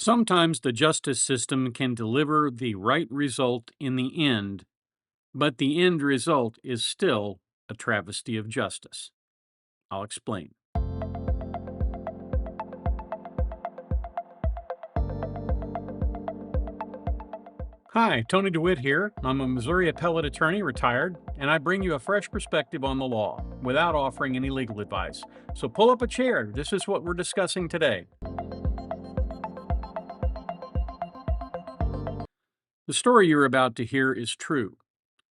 Sometimes the justice system can deliver the right result in the end, but the end result is still a travesty of justice. I'll explain. Hi, Tony DeWitt here. I'm a Missouri appellate attorney, retired, and I bring you a fresh perspective on the law without offering any legal advice. So pull up a chair. This is what we're discussing today. The story you're about to hear is true.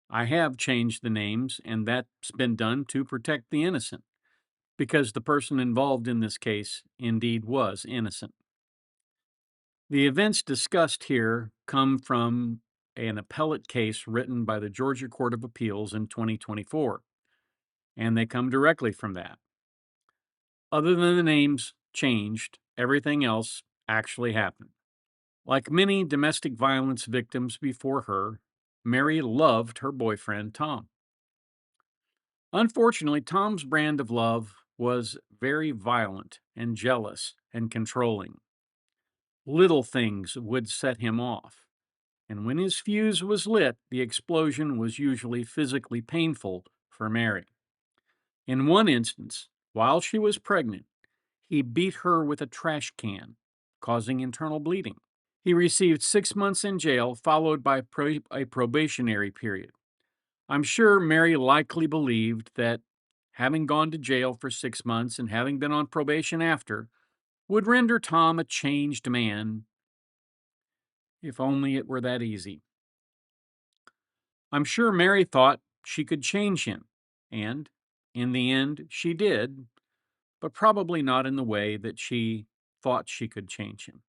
I have changed the names, and that's been done to protect the innocent, because the person involved in this case indeed was innocent. The events discussed here come from an appellate case written by the Georgia Court of Appeals in 2024, and they come directly from that. Other than the names changed, everything else actually happened. Like many domestic violence victims before her, Mary loved her boyfriend, Tom. Unfortunately, Tom's brand of love was very violent and jealous and controlling. Little things would set him off, and when his fuse was lit, the explosion was usually physically painful for Mary. In one instance, while she was pregnant, he beat her with a trash can, causing internal bleeding. He received 6 months in jail, followed by a probationary period. I'm sure Mary likely believed that having gone to jail for 6 months and having been on probation after would render Tom a changed man, if only it were that easy. I'm sure Mary thought she could change him, and in the end, she did, but probably not in the way that she thought she could change him.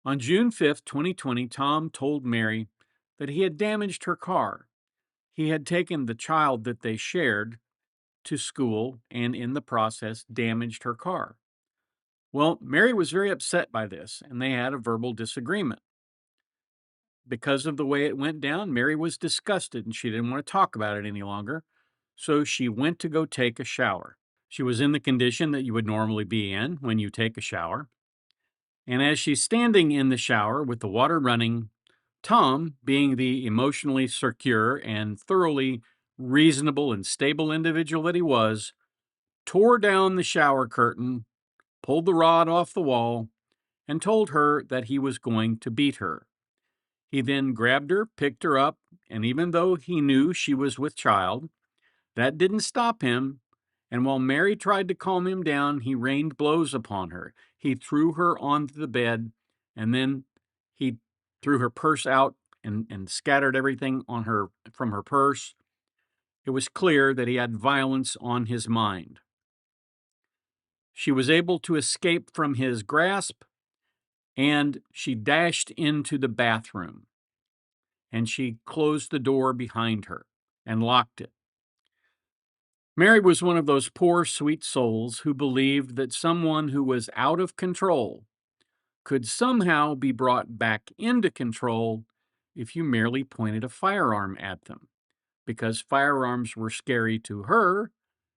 On June 5th, 2020, Tom told Mary that he had damaged her car. He had taken the child that they shared to school and in the process damaged her car. Well, Mary was very upset by this, and they had a verbal disagreement. Because of the way it went down, Mary was disgusted and she didn't want to talk about it any longer. So she went to go take a shower. She was in the condition that you would normally be in when you take a shower. And as she's standing in the shower with the water running, Tom, being the emotionally secure and thoroughly reasonable and stable individual that he was, tore down the shower curtain, pulled the rod off the wall, and told her that he was going to beat her. He then grabbed her, picked her up, and even though he knew she was with child, that didn't stop him. And while Mary tried to calm him down, he rained blows upon her. He threw her onto the bed, and then he threw her purse out and scattered everything on her from her purse. It was clear that he had violence on his mind. She was able to escape from his grasp, and she dashed into the bathroom, and she closed the door behind her and locked it. Mary was one of those poor, sweet souls who believed that someone who was out of control could somehow be brought back into control if you merely pointed a firearm at them. Because firearms were scary to her,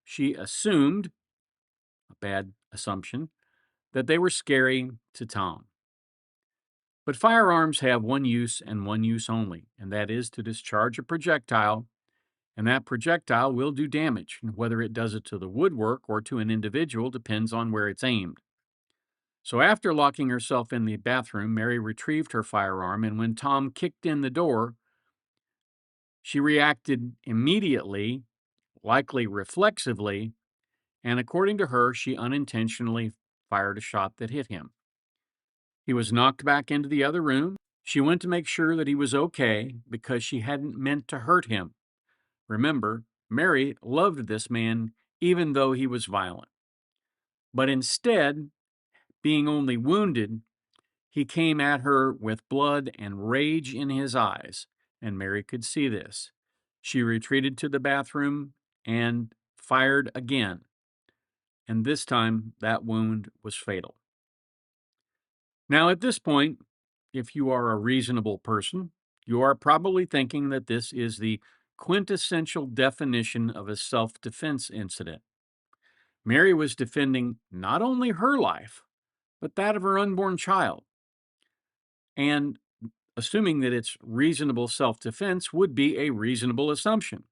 she assumed, a bad assumption, that they were scary to Tom. But firearms have one use and one use only, and that is to discharge a projectile, and that projectile will do damage. And whether it does it to the woodwork or to an individual depends on where it's aimed. So after locking herself in the bathroom, Mary retrieved her firearm, and when Tom kicked in the door, she reacted immediately, likely reflexively, and according to her, she unintentionally fired a shot that hit him. He was knocked back into the other room. She went to make sure that he was okay because she hadn't meant to hurt him. Remember, Mary loved this man even though he was violent. But instead, being only wounded, he came at her with blood and rage in his eyes, and Mary could see this. She retreated to the bathroom and fired again, and this time that wound was fatal. Now, at this point, if you are a reasonable person, you are probably thinking that this is the quintessential definition of a self-defense incident. Mary was defending not only her life, but that of her unborn child. and assuming that it's reasonable self-defense would be a reasonable assumption.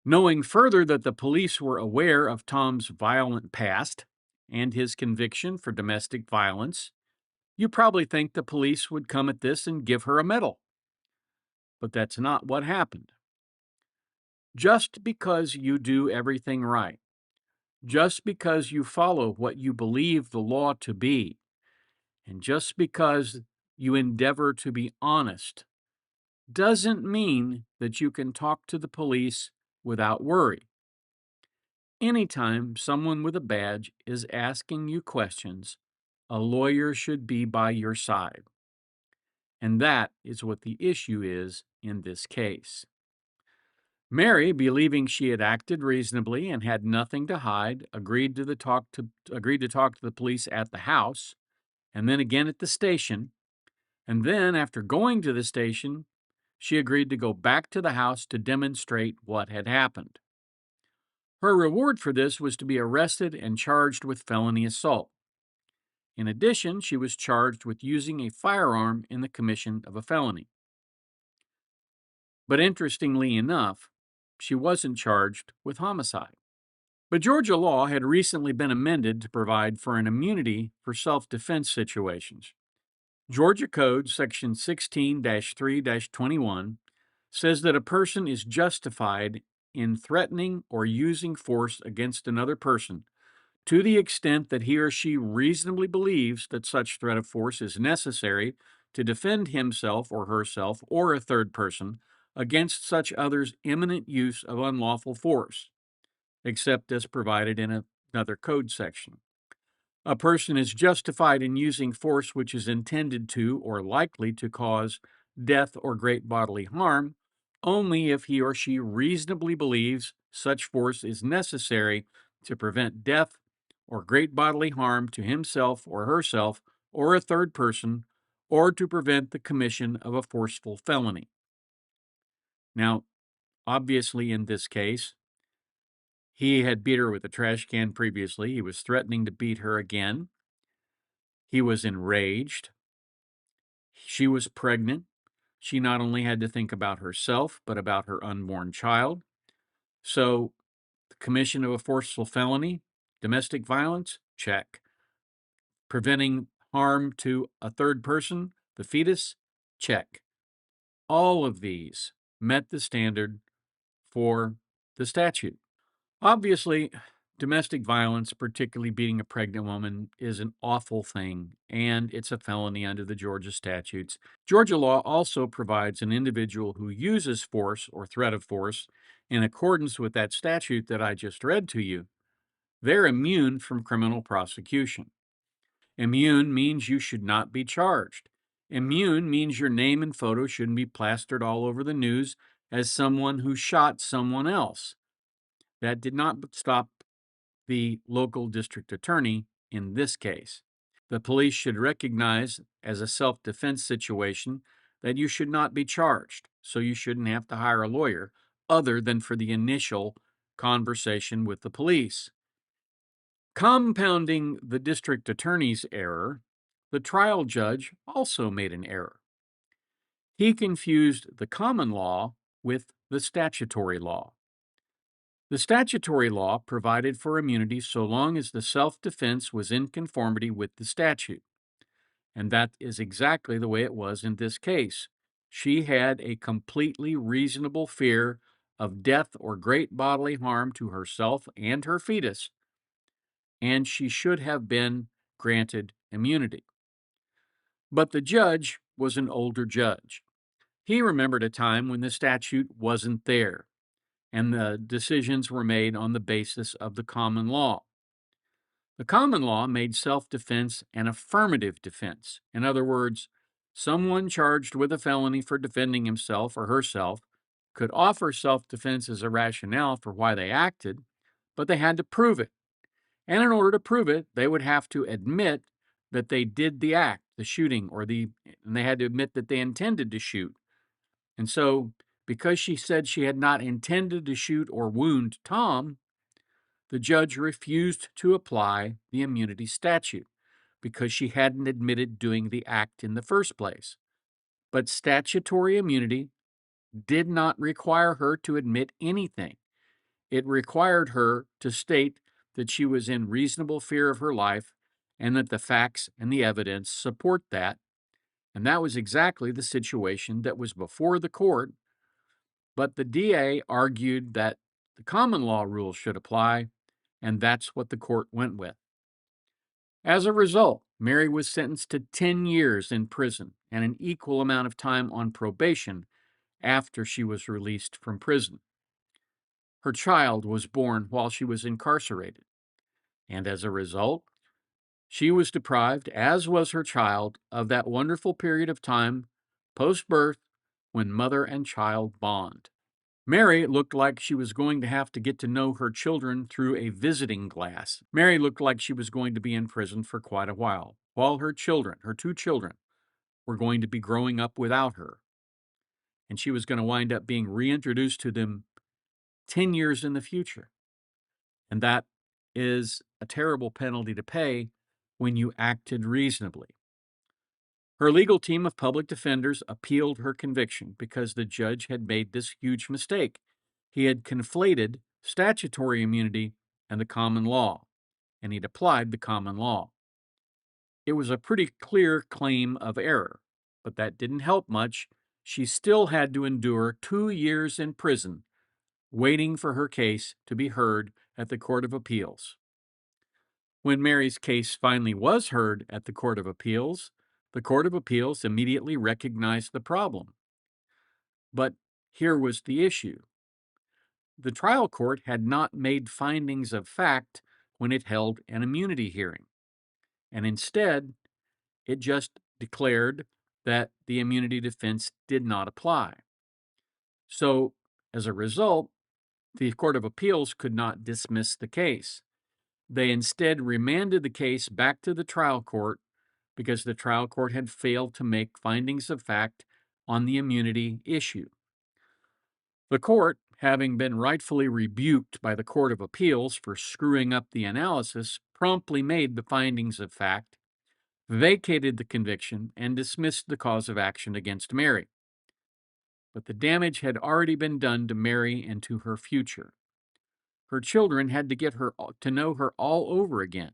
Knowing further that the police were aware of Tom's violent past and his conviction for domestic violence, you probably think the police would come at this and give her a medal. But that's not what happened. Just because you do everything right, just because you follow what you believe the law to be, and just because you endeavor to be honest, doesn't mean that you can talk to the police without worry. Anytime someone with a badge is asking you questions, a lawyer should be by your side. And that is what the issue is in this case. Mary, believing she had acted reasonably and had nothing to hide, agreed to talk to the police at the house, and then again at the station. And then, after going to the station, she agreed to go back to the house to demonstrate what had happened. Her reward for this was to be arrested and charged with felony assault. In addition, she was charged with using a firearm in the commission of a felony. But interestingly enough, she wasn't charged with homicide. But Georgia law had recently been amended to provide for an immunity for self-defense situations. Georgia Code Section 16-3-21 says that a person is justified in threatening or using force against another person to the extent that he or she reasonably believes that such threat of force is necessary to defend himself or herself or a third person against such other's imminent use of unlawful force, except as provided in another code section. A person is justified in using force which is intended to or likely to cause death or great bodily harm only if he or she reasonably believes such force is necessary to prevent death or great bodily harm to himself or herself or a third person, or to prevent the commission of a forceful felony. Now, obviously, in this case, he had beat her with a trash can previously. He was threatening to beat her again. He was enraged. She was pregnant. She not only had to think about herself, but about her unborn child. So, the commission of a forceful felony, domestic violence, check. Preventing harm to a third person, the fetus, check. All of these met the standard for the statute. Obviously, domestic violence, particularly beating a pregnant woman, is an awful thing, and it's a felony under the Georgia statutes. Georgia law also provides an individual who uses force or threat of force in accordance with that statute that I just read to you, they're immune from criminal prosecution. Immune means you should not be charged. Immune means your name and photo shouldn't be plastered all over the news as someone who shot someone else. That did not stop the local district attorney in this case. The police should recognize as a self-defense situation that you should not be charged, so you shouldn't have to hire a lawyer other than for the initial conversation with the police. Compounding the district attorney's error, the trial judge also made an error. He confused the common law with the statutory law. The statutory law provided for immunity so long as the self-defense was in conformity with the statute. And that is exactly the way it was in this case. She had a completely reasonable fear of death or great bodily harm to herself and her fetus, and she should have been granted immunity. But the judge was an older judge. He remembered a time when the statute wasn't there, and the decisions were made on the basis of the common law. The common law made self-defense an affirmative defense. In other words, someone charged with a felony for defending himself or herself could offer self-defense as a rationale for why they acted, but they had to prove it. And in order to prove it, they would have to admit that they did the act, the shooting, and they had to admit that they intended to shoot. And so, because she said she had not intended to shoot or wound Tom, the judge refused to apply the immunity statute. because she hadn't admitted doing the act in the first place. But statutory immunity did not require her to admit anything. It required her to state that she was in reasonable fear of her life and that the facts and the evidence support that. And that was exactly the situation that was before the court. But the DA argued that the common law rules should apply, and that's what the court went with. As a result, Mary was sentenced to 10 years in prison and an equal amount of time on probation after she was released from prison. Her child was born while she was incarcerated, and as a result, she was deprived, as was her child, of that wonderful period of time post birth when mother and child bond. Mary looked like she was going to have to get to know her children through a visiting glass. Mary looked like she was going to be in prison for quite a while her children, her two children, were going to be growing up without her. And she was going to wind up being reintroduced to them 10 years in the future. And that is a terrible penalty to pay when you acted reasonably. Her legal team of public defenders appealed her conviction because the judge had made this huge mistake. He had conflated statutory immunity and the common law, and he'd applied the common law. It was a pretty clear claim of error, but that didn't help much. She still had to endure 2 years in prison, waiting for her case to be heard at the Court of Appeals. When Mary's case finally was heard at the Court of Appeals, the Court of Appeals immediately recognized the problem. But here was the issue. The trial court had not made findings of fact when it held an immunity hearing, and instead, it just declared that the immunity defense did not apply. So, as a result, the Court of Appeals could not dismiss the case. They instead remanded the case back to the trial court because the trial court had failed to make findings of fact on the immunity issue. The court, having been rightfully rebuked by the Court of Appeals for screwing up the analysis, promptly made the findings of fact, vacated the conviction, and dismissed the cause of action against Mary. But the damage had already been done to Mary and to her future. Her children had to get her to know her all over again.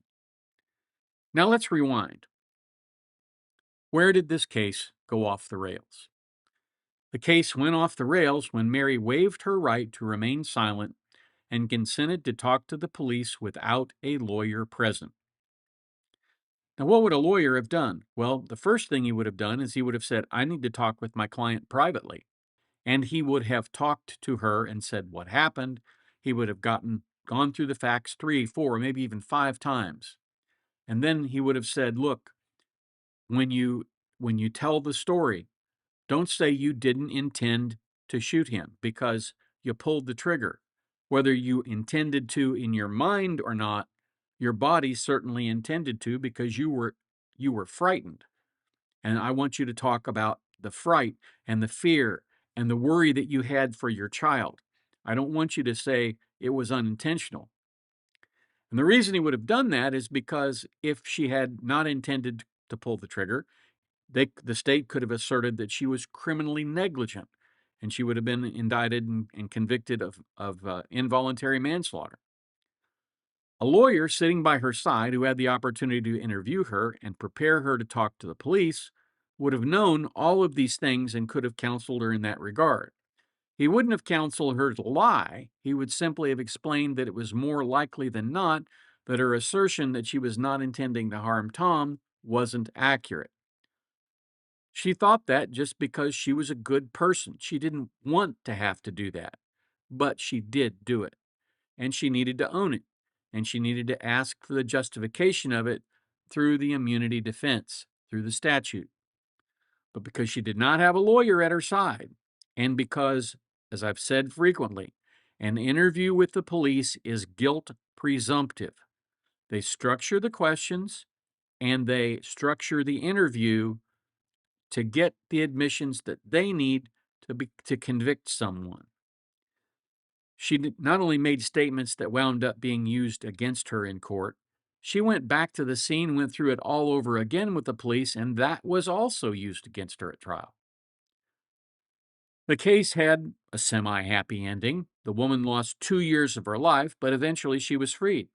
Now let's rewind. Where did this case go off the rails? The case went off the rails when Mary waived her right to remain silent and consented to talk to the police without a lawyer present. Now, what would a lawyer have done? Well, the first thing he would have done is he would have said, I need to talk with my client privately. And he would have talked to her and said what happened. He would have gone through the facts 3, 4, maybe even 5 times. And then he would have said, look, when you tell the story, don't say you didn't intend to shoot him because you pulled the trigger. Whether you intended to in your mind or not, your body certainly intended to because you were frightened. And I want you to talk about the fright and the fear and the worry that you had for your child. I don't want you to say it was unintentional. And the reason he would have done that is because if she had not intended to pull the trigger, the state could have asserted that she was criminally negligent, and she would have been indicted and convicted of involuntary manslaughter. A lawyer sitting by her side who had the opportunity to interview her and prepare her to talk to the police would have known all of these things and could have counseled her in that regard. He wouldn't have counseled her to lie. He would simply have explained that it was more likely than not that her assertion that she was not intending to harm Tom wasn't accurate. She thought that just because she was a good person. She didn't want to have to do that, but she did do it, and she needed to own it, and she needed to ask for the justification of it through the immunity defense, through the statute. But because she did not have a lawyer at her side, and because, as I've said frequently, an interview with the police is guilt presumptive. They structure the questions and they structure the interview to get the admissions that they need to convict someone. She not only made statements that wound up being used against her in court, She went back to the scene, went through it all over again with the police, and that was also used against her at trial. The case had a semi happy ending. The woman lost 2 years of her life, but eventually she was freed.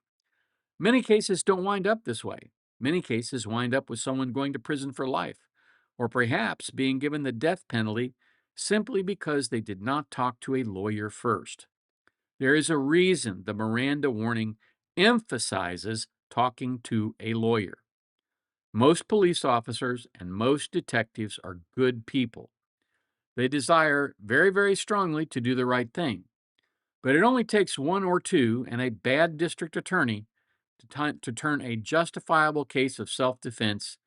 Many cases don't wind up this way. Many cases wind up with someone going to prison for life, or perhaps being given the death penalty simply because they did not talk to a lawyer first. There is a reason the Miranda warning emphasizes talking to a lawyer. Most police officers and most detectives are good people. They desire very, very strongly to do the right thing. But it only takes one or two and a bad district attorney to turn a justifiable case of self defense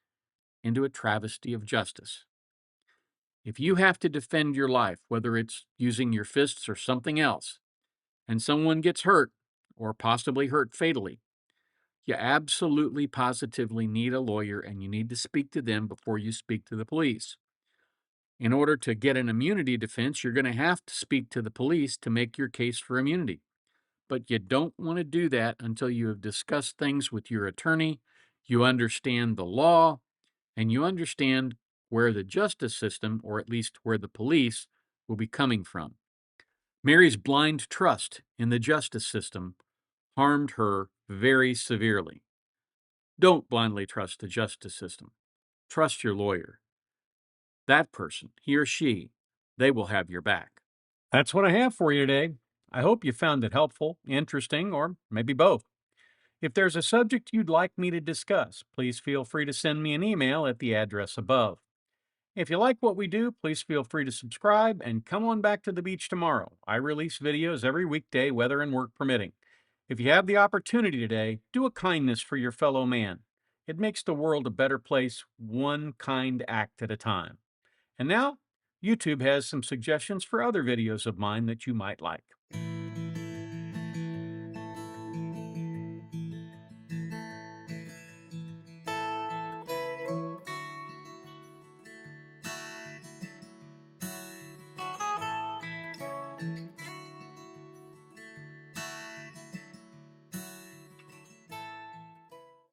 into a travesty of justice. If you have to defend your life, whether it's using your fists or something else, and someone gets hurt or possibly hurt fatally, you absolutely positively need a lawyer and you need to speak to them before you speak to the police. In order to get an immunity defense, you're going to have to speak to the police to make your case for immunity. But you don't want to do that until you have discussed things with your attorney, you understand the law, and you understand where the justice system, or at least where the police, will be coming from. Mary's blind trust in the justice system harmed her very severely. Don't blindly trust the justice system. Trust your lawyer. That person, he or she, they will have your back. That's what I have for you today. I hope you found it helpful, interesting, or maybe both. If there's a subject you'd like me to discuss, please feel free to send me an email at the address above. If you like what we do, please feel free to subscribe and come on back to the beach tomorrow. I release videos every weekday, weather and work permitting. If you have the opportunity today, do a kindness for your fellow man. It makes the world a better place, one kind act at a time. And now, YouTube has some suggestions for other videos of mine that you might like.